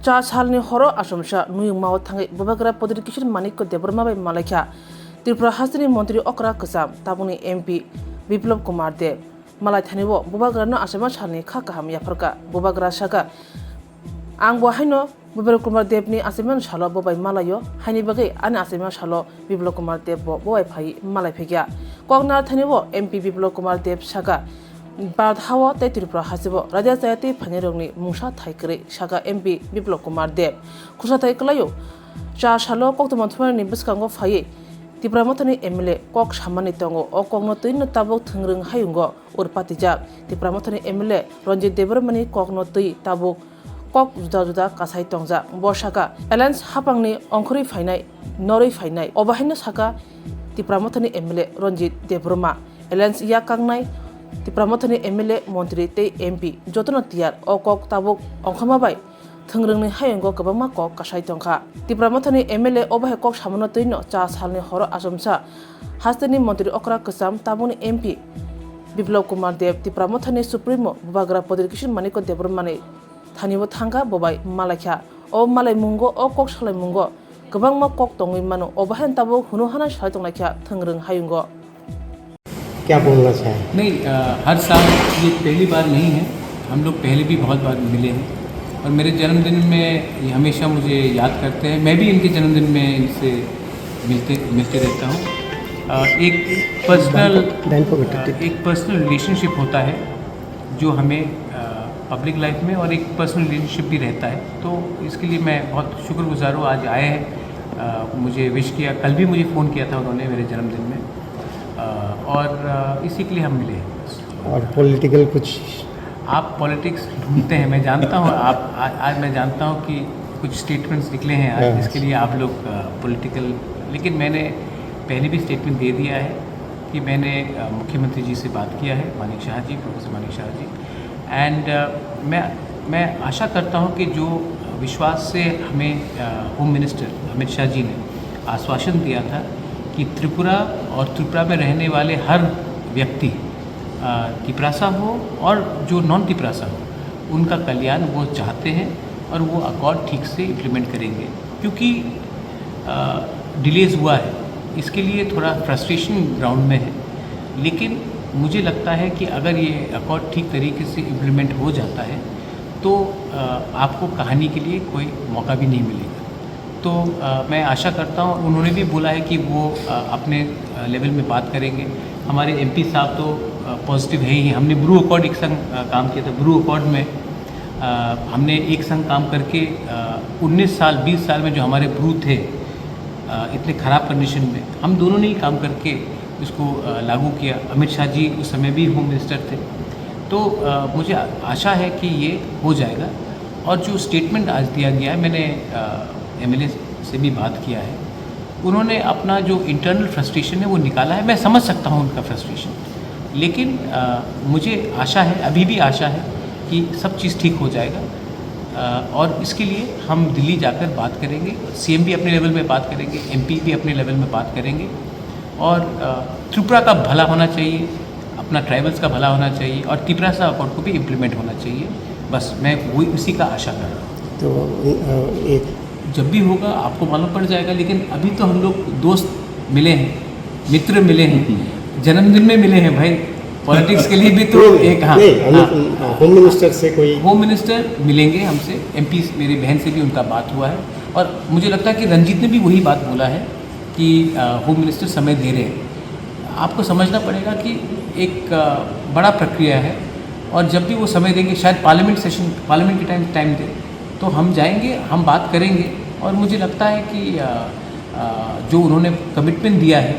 चा सालनि हरो आसमसा नुयुं माव थांगे बबाग्रा पदरी किशन मानिक देबरमा बाय मालाख्या त्रिपुरा हास्तिनि मंत्री अकरा कसाम ताबुनि एमपी बिप्लब कुमार देव मालाय थानिबो बबाग्रानो आसामा सालनि खा काहाम याफरका बबाग्रा साका आं बहायनो बिप्लब कुमार देवनि आसामान सालो बबाय मालायो हानि बागै आनि आसामा सालो बिप्लब कुमार देव बबाय फाइ मालाय फेग्या कगनार थानिबो एमपी बिप्लब कुमार देव साका बार हावा तै त्रिपुरा हासिबो राजा जायति फानिरंनि मुंसा थाइकरे सागा एमपी बिप्लब कुमार देव खुसा थाइकलायो चा सालो कक्तमान थुमानि बिस्कांगो फायै त्रिपुरा मतनि एमएलए कक सामानि तंगो अ कगनो तैनो ताबो थंरों हायुंगो उरपातिजाक त्रिपुरा मतनि एमएलए रंजित देबरमानि कगनो तै ताबो कक जुदा जुदा कासाय तंजा बसाका एलायंस हापांनि अंखरि फाइनाय नरै फाइनाय अबाहायनो साका त्रिपुरा मतनि एमएलए रंजित देबरमा एलायंस या कांनाय त्रिपुरा मतनि एमएलए मंत्री तै एमपी जतन तियार अ कक ताबुक अंखामाबाय थंरोंनि हायुंगो गोबांमा कक कासाय तंखा त्रिपुरा मतनि एमएलए अबाहाय कक सामनो तैनो चा सालनि हरो आसमसा हास्तिनि मंत्री अकरा कसाम ताबुनि एमपी बिप्लब कुमार देव त्रिपुरा मतनि सुप्रीमो बबाग्रा पदरी किशन मानिक देबरमानि थानिबो थांगा बबाय मालाख्या अ मालाय मुंगो अ कक सालाय मुंगो गोबांमा कक तंगै मानो अबाहाय ताबो हुनु हाना सालाय तंनाख्या थंरों हायुंगो क्या बोलना चाहें? नहीं, हर साल ये पहली बार नहीं है। हम लोग पहले भी बहुत बार मिले हैं और मेरे जन्मदिन में ये हमेशा मुझे याद करते हैं। मैं भी इनके जन्मदिन में इनसे मिलते रहता हूँ। एक पर्सनल रिलेशनशिप होता है जो हमें पब्लिक लाइफ में और एक पर्सनल रिलेशनशिप भी रहता है, तो इसके लिए मैं बहुत शुक्रगुजार हूँ। आज आए हैं, मुझे विश किया, कल भी मुझे फ़ोन किया था उन्होंने मेरे जन्मदिन में, और इसी के लिए हम मिले हैं। और पॉलिटिकल कुछ आप पॉलिटिक्स ढूंढते हैं, मैं जानता हूँ। आज मैं जानता हूँ कि कुछ स्टेटमेंट्स निकले हैं आज, इसके लिए आप लोग पॉलिटिकल, लेकिन मैंने पहले भी स्टेटमेंट दे दिया है कि मैंने मुख्यमंत्री जी से बात किया है, मानिक शाह जी, प्रोफेसर मानिक शाह जी, एंड मैं आशा करता हूँ कि जो विश्वास से हमें होम मिनिस्टर अमित शाह जी ने आश्वासन दिया था कि त्रिपुरा और त्रिपुरा में रहने वाले हर व्यक्ति तिपरासा हो और जो नॉन तिपरासा हो, उनका कल्याण वो चाहते हैं और वो अकॉर्ड ठीक से इम्प्लीमेंट करेंगे। क्योंकि डिलेज हुआ है, इसके लिए थोड़ा फ्रस्ट्रेशन ग्राउंड में है, लेकिन मुझे लगता है कि अगर ये अकॉर्ड ठीक तरीके से इम्प्लीमेंट हो जाता है तो आपको कहानी के लिए कोई मौका भी नहीं मिलेगा। तो मैं आशा करता हूँ, उन्होंने भी बोला है कि वो अपने लेवल में बात करेंगे। हमारे एमपी साहब तो पॉजिटिव है ही। हमने ब्रू अकॉर्ड एक संग काम किया था। ब्रू अकॉर्ड में हमने एक संग काम करके 19 साल 20 साल में जो हमारे ब्रू थे इतने ख़राब कंडीशन में, हम दोनों ने ही काम करके इसको लागू किया। अमित शाह जी उस समय भी होम मिनिस्टर थे। तो मुझे आशा है कि ये हो जाएगा। और जो स्टेटमेंट आज दिया गया है, मैंने एमएलए से भी बात किया है, उन्होंने अपना जो इंटरनल फ्रस्ट्रेशन है वो निकाला है। मैं समझ सकता हूँ उनका फ्रस्ट्रेशन, लेकिन मुझे आशा है, अभी भी आशा है कि सब चीज़ ठीक हो जाएगा। और इसके लिए हम दिल्ली जाकर बात करेंगे, सीएम भी अपने लेवल में बात करेंगे, एमपी भी अपने लेवल में बात करेंगे, और त्रिपुरा का भला होना चाहिए, अपना ट्राइबल्स का भला होना चाहिए, और तिपरासा अकॉर्ड को भी इम्प्लीमेंट होना चाहिए। बस मैं वही उसी का आशा कर रहा हूँ। तो एक जब भी होगा आपको मालूम पड़ जाएगा, लेकिन अभी तो हम लोग दोस्त मिले हैं, मित्र मिले हैं, जन्मदिन में मिले हैं भाई। पॉलिटिक्स के लिए भी तो एक होम मिनिस्टर से कोई होम मिनिस्टर मिलेंगे हमसे, एमपी मेरी बहन से भी उनका बात हुआ है, और मुझे लगता है कि रंजीत ने भी वही बात बोला है कि होम मिनिस्टर समय दे रहे हैं। आपको समझना पड़ेगा कि एक बड़ा प्रक्रिया है, और जब भी वो समय देंगे, शायद पार्लियामेंट के टाइम दे, तो हम जाएंगे, हम बात करेंगे। और मुझे लगता है कि जो उन्होंने कमिटमेंट दिया है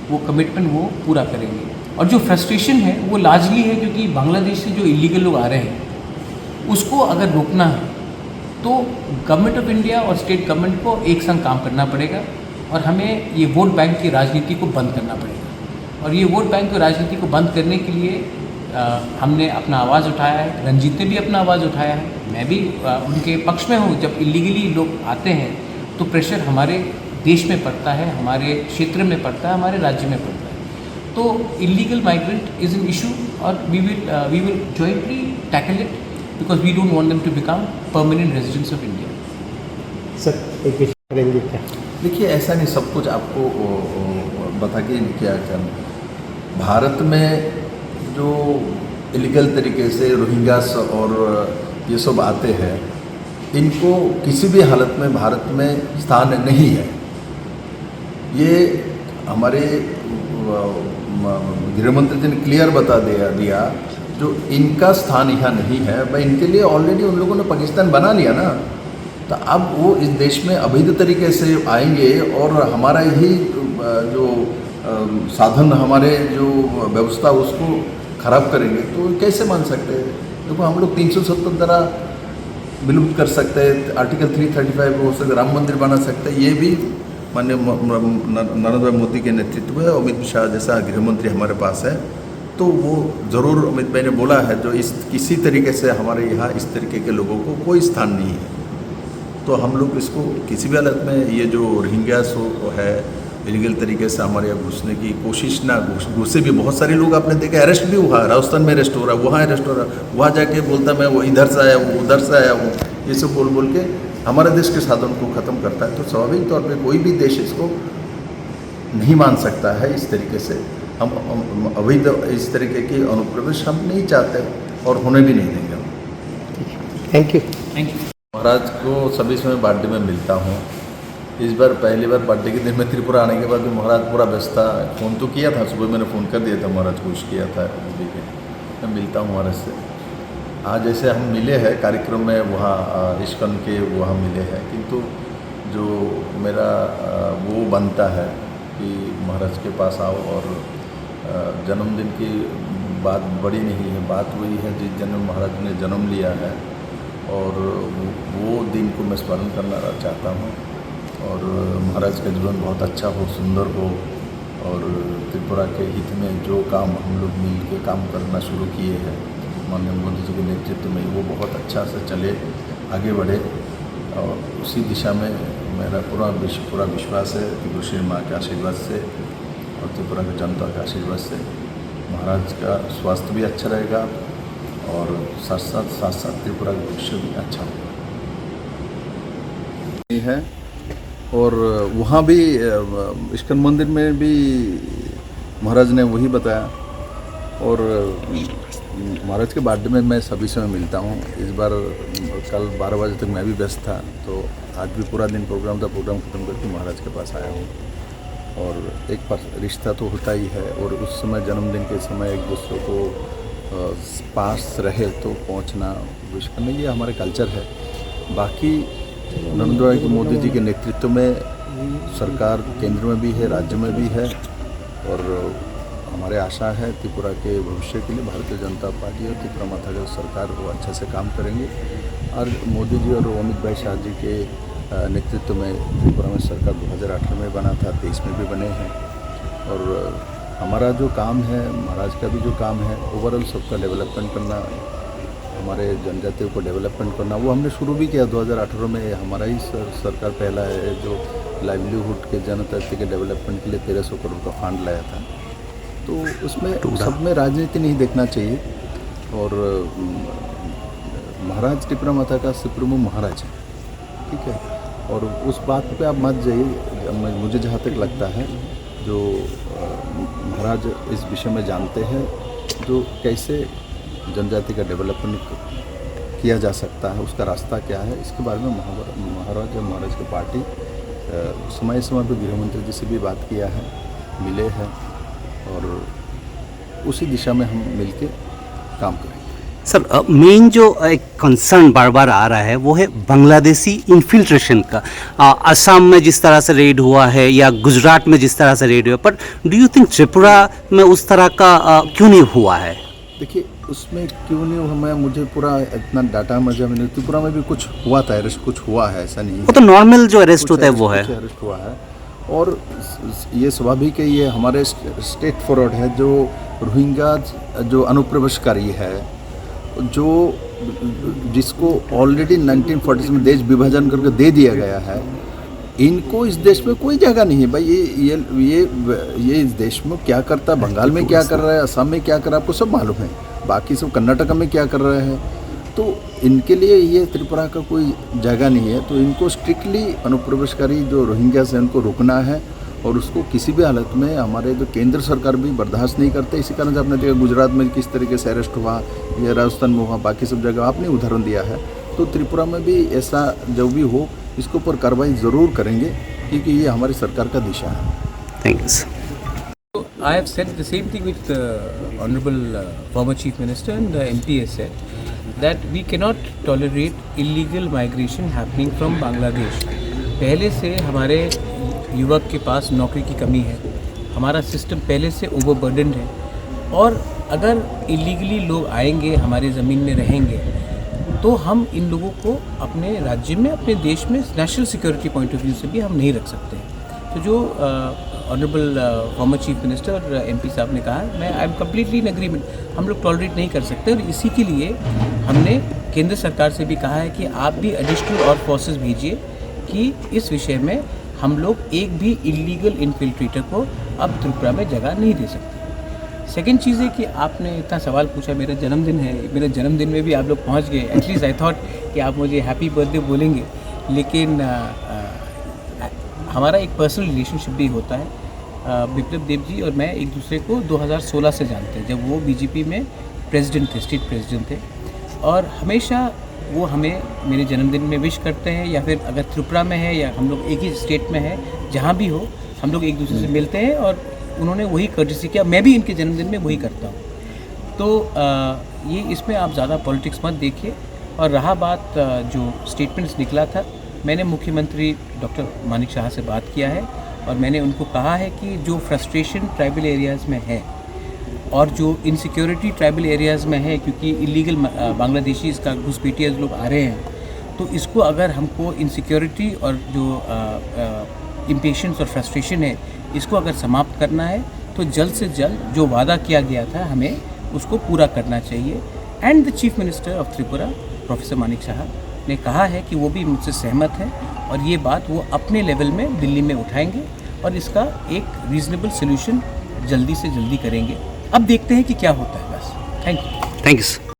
वो कमिटमेंट वो पूरा करेंगे। और जो फ्रस्ट्रेशन है वो लार्जली है क्योंकि बांग्लादेश से जो इलीगल लोग आ रहे हैं उसको अगर रोकना है तो गवर्नमेंट ऑफ इंडिया और स्टेट गवर्नमेंट को एक संग काम करना पड़ेगा, और हमें ये वोट बैंक की राजनीति को बंद करना पड़ेगा। और ये वोट बैंक की राजनीति को बंद करने के लिए हमने अपना आवाज़ उठाया है, रंजीत ने भी अपना आवाज़ उठाया है, मैं भी उनके पक्ष में हूँ। जब इलीगली लोग आते हैं तो प्रेशर हमारे देश में पड़ता है, हमारे क्षेत्र में पड़ता है, हमारे राज्य में पड़ता है। तो illegal migrant is an issue, और we will jointly tackle it, because we don't want them to become permanent residents of India. Sir एक विषय करेंगे क्या? देखिए, ऐसा नहीं सब कुछ आपको बता के क्या भारत में जो इलीगल तरीके से रोहिंग्यास और ये सब आते हैं, इनको किसी भी हालत में भारत में स्थान नहीं है। ये हमारे गृहमंत्री जी ने क्लियर बता दिया जो इनका स्थान यहाँ नहीं है। भाई, इनके लिए ऑलरेडी उन लोगों ने पाकिस्तान बना लिया ना, तो अब वो इस देश में अवैध तरीके से आएंगे और हमारा यही जो साधन, हमारे जो व्यवस्था उसको ख़राब करेंगे, तो कैसे मान सकते हैं? देखो, हम लोग 370 धारा विलुप्त कर सकते हैं, आर्टिकल 335 हो सकता है, राम मंदिर बना सकते हैं। ये भी माननीय नरेंद्र भाई मोदी के नेतृत्व में अमित शाह जैसा गृहमंत्री हमारे पास है, तो वो ज़रूर अमित भाई ने बोला है जो इस किसी तरीके से हमारे यहाँ इस तरीके के लोगों को कोई स्थान नहीं है। तो हम लोग इसको किसी भी हालत में, ये जो रोहिंग्यास है इलीगल तरीके से हमारे यहाँ घुसने की कोशिश ना घुसे भी, बहुत सारे लोग आपने देखे अरेस्ट भी हुआ, राजस्थान में अरेस्ट हो रहा है, वहाँ अरेस्ट हो रहा है, वहाँ जाके बोलता मैं वो इधर से आया हूँ, उधर से आया हूँ, ये सब बोल बोल के हमारे देश के साधन को ख़त्म करता है। तो स्वाभाविक तौर पे कोई भी देश इसको नहीं मान सकता है इस तरीके से। हम अवैध इस तरीके की अनुप्रवेश हम नहीं चाहते और होने भी नहीं देंगे। Thank you. Thank you. महाराज को सभी समय बर्थडे में मिलता हूँ। इस बार पहली बार बर्थडे के दिन में त्रिपुरा आने के बाद भी महाराज पूरा व्यस्त था। फ़ोन तो किया था, सुबह मैंने फ़ोन कर दिया था, महाराज को विश किया था मोदी के। मैं मिलता हूँ महाराज से। आज जैसे हम मिले हैं कार्यक्रम में, वहाँ इस्कॉन के वहाँ मिले हैं, किंतु जो मेरा वो बनता है कि महाराज के पास आओ और जन्मदिन की बात बड़ी नहीं है, बात वही है जिस जन्म महाराज ने जन्म लिया है, और वो दिन को मैं स्मरण करना चाहता हूँ। और महाराज का जीवन बहुत अच्छा हो, सुंदर हो, और त्रिपुरा के हित में जो काम हम लोग मिल के काम करना शुरू किए हैं माननीय मोदी जी के नेतृत्व में, वो बहुत अच्छा से चले, आगे बढ़े, और उसी दिशा में मेरा पूरा विश्वास है। त्रिपुरा माँ के आशीर्वाद से और त्रिपुरा की जनता के आशीर्वाद से महाराज का स्वास्थ्य भी अच्छा रहेगा, और साथ साथ त्रिपुरा का भविष्य भी अच्छा है। और वहाँ भी इस्कॉन मंदिर में भी महाराज ने वही बताया, और महाराज के बर्थडे में मैं सभी से मिलता हूँ। इस बार कल 12 बजे तक मैं भी व्यस्त था, तो आज भी पूरा दिन प्रोग्राम ख़त्म करके महाराज के पास आया हूँ। और एक रिश्ता तो होता ही है, और उस समय जन्मदिन के समय एक दूसरे को पास रहे तो पहुँचना, विश करना, ये हमारे कल्चर है। बाकी नरेंद्र भाई मोदी जी के नेतृत्व में सरकार केंद्र में भी है, राज्य में भी है, और हमारे आशा है त्रिपुरा के भविष्य के लिए भारतीय जनता पार्टी और त्रिपुरा माता का सरकार वो अच्छे से काम करेंगे। और मोदी जी और अमित भाई शाह जी के नेतृत्व में त्रिपुरा में सरकार 2018 में बना था, 23 में भी बने हैं। और हमारा जो काम है, महाराज का भी जो काम है, ओवरऑल सबका डेवलपमेंट करना, हमारे जनजातियों को डेवलपमेंट करना, वो हमने शुरू भी किया 2018 में। हमारा ही सरकार पहला है जो लाइवलीहुड के जनजाति के डेवलपमेंट के लिए 1300 करोड़ का फंड लाया था। तो उसमें सब में राजनीति नहीं देखना चाहिए, और महाराज त्रिपुरा माता का सुप्रीमो महाराज है, ठीक है। और उस बात पे आप मत जाइए। मुझे जहाँ तक लगता है जो महाराज इस विषय में जानते हैं, जो कैसे जनजाति का डेवलपमेंट किया जा सकता है, उसका रास्ता क्या है, इसके बारे में महाराज और महाराज की पार्टी समय समय पर गृहमंत्री जी से भी बात किया है, मिले हैं, और उसी दिशा में हम मिलके काम करेंगे। सर, मेन जो एक कंसर्न बार बार आ रहा है वो है बांग्लादेशी इन्फिल्ट्रेशन का। असम में जिस तरह से रेड हुआ है या गुजरात में जिस तरह से रेड हुआ, पर डू यू थिंक त्रिपुरा में उस तरह का क्यों नहीं हुआ है? देखिए, उसमें क्यों नहीं हुआ, मुझे पूरा इतना डाटा मुझे नहीं। त्रिपुरा में भी कुछ हुआ था, अरेस्ट कुछ हुआ है, ऐसा नहीं है। वो तो नॉर्मल जो अरेस्ट होता है वो है, अरेस्ट हुआ है। और ये स्वाभाविक है, ये हमारे स्टेट फॉरवर्ड है, जो रोहिंग्या जो अनुप्रवेशकारी है, जो जिसको ऑलरेडी 1940 में देश विभाजन करके दे दिया गया है, इनको इस देश में कोई जगह नहीं है। भाई ये इस देश में क्या करता है, बंगाल में क्या कर रहा है, असम में क्या कर रहा है, आपको सब मालूम है। बाकी सब कर्नाटक में क्या कर रहे हैं, तो इनके लिए ये त्रिपुरा का कोई जगह नहीं है, तो इनको स्ट्रिक्टली अनुप्रवेशकारी जो रोहिंग्यास है उनको रोकना है और उसको किसी भी हालत में हमारे जो केंद्र सरकार भी बर्दाश्त नहीं करते। इसी कारण से आपने देखा गुजरात में किस तरीके से अरेस्ट हुआ या राजस्थान में हुआ, बाकी सब जगह आपने उदाहरण दिया है। तो त्रिपुरा में भी ऐसा जो भी हो इसके ऊपर कार्रवाई ज़रूर करेंगे क्योंकि ये हमारी सरकार का दिशा है। Thank you sir. I have said the same thing with the Honorable former Chief Minister and the MP has said that we cannot tolerate illegal migration happening from Bangladesh. पहले से हमारे युवक के पास नौकरी की कमी है, हमारा सिस्टम पहले से ओवरबर्डन्ड है और अगर इलीगली लोग आएंगे हमारे ज़मीन में रहेंगे तो हम इन लोगों को अपने राज्य में, अपने देश में national security point of view से भी हम नहीं रख सकते हैं। तो जो ऑनरेबल फॉर्मर चीफ मिनिस्टर और एमपी साहब ने कहा, मैं I am completely in agreement, हम लोग टॉलरेट नहीं कर सकते और इसी के लिए हमने केंद्र सरकार से भी कहा है कि आप भी एडिशनल और फोर्सेस भेजिए कि इस विषय में हम लोग एक भी इलीगल इन्फिल्ट्रेटर को अब त्रिपुरा में जगह नहीं दे सकते। सेकेंड चीज़ है कि आपने इतना सवाल पूछा, मेरा जन्मदिन है, मेरे जन्मदिन में भी आप लोग पहुंच गए। एटलीस्ट आई थॉट कि आप मुझे हैप्पी बर्थडे बोलेंगे, लेकिन हमारा एक पर्सनल रिलेशनशिप भी होता है। बिप्लब देव जी और मैं एक दूसरे को 2016 से जानते हैं, जब वो बीजेपी में प्रेसिडेंट थे, स्टेट प्रेसिडेंट थे, और हमेशा वो हमें मेरे जन्मदिन में विश करते हैं या फिर अगर त्रिपुरा में है या हम लोग एक ही स्टेट में है, जहाँ भी हो हम लोग एक दूसरे से मिलते हैं और उन्होंने वही कर्टसी किया, मैं भी इनके जन्मदिन में वही करता हूँ। तो ये इसमें आप ज़्यादा पॉलिटिक्स मत देखिए। और रहा बात जो स्टेटमेंट्स निकला था, मैंने मुख्यमंत्री डॉक्टर मानिक शाह से बात किया है और मैंने उनको कहा है कि जो फ्रस्ट्रेशन ट्राइबल एरियाज़ में है और जो इनसिक्योरिटी ट्राइबल एरियाज़ में है, क्योंकि इलीगल बांग्लादेशीज़ का घुसपैठिया लोग आ रहे हैं, तो इसको अगर हमको इनसिक्योरिटी और जो इम्पेशेंस और फ्रस्ट्रेशन है इसको अगर समाप्त करना है तो जल्द से जल्द जो वादा किया गया था हमें उसको पूरा करना चाहिए। And the chief minister of Tripura professor Manik Shah ने कहा है कि वो भी मुझसे सहमत है और ये बात वो अपने लेवल में दिल्ली में उठाएंगे और इसका एक रीज़नेबल सोल्यूशन जल्दी से जल्दी करेंगे। अब देखते हैं कि क्या होता है। बस thank you. Thank you sir.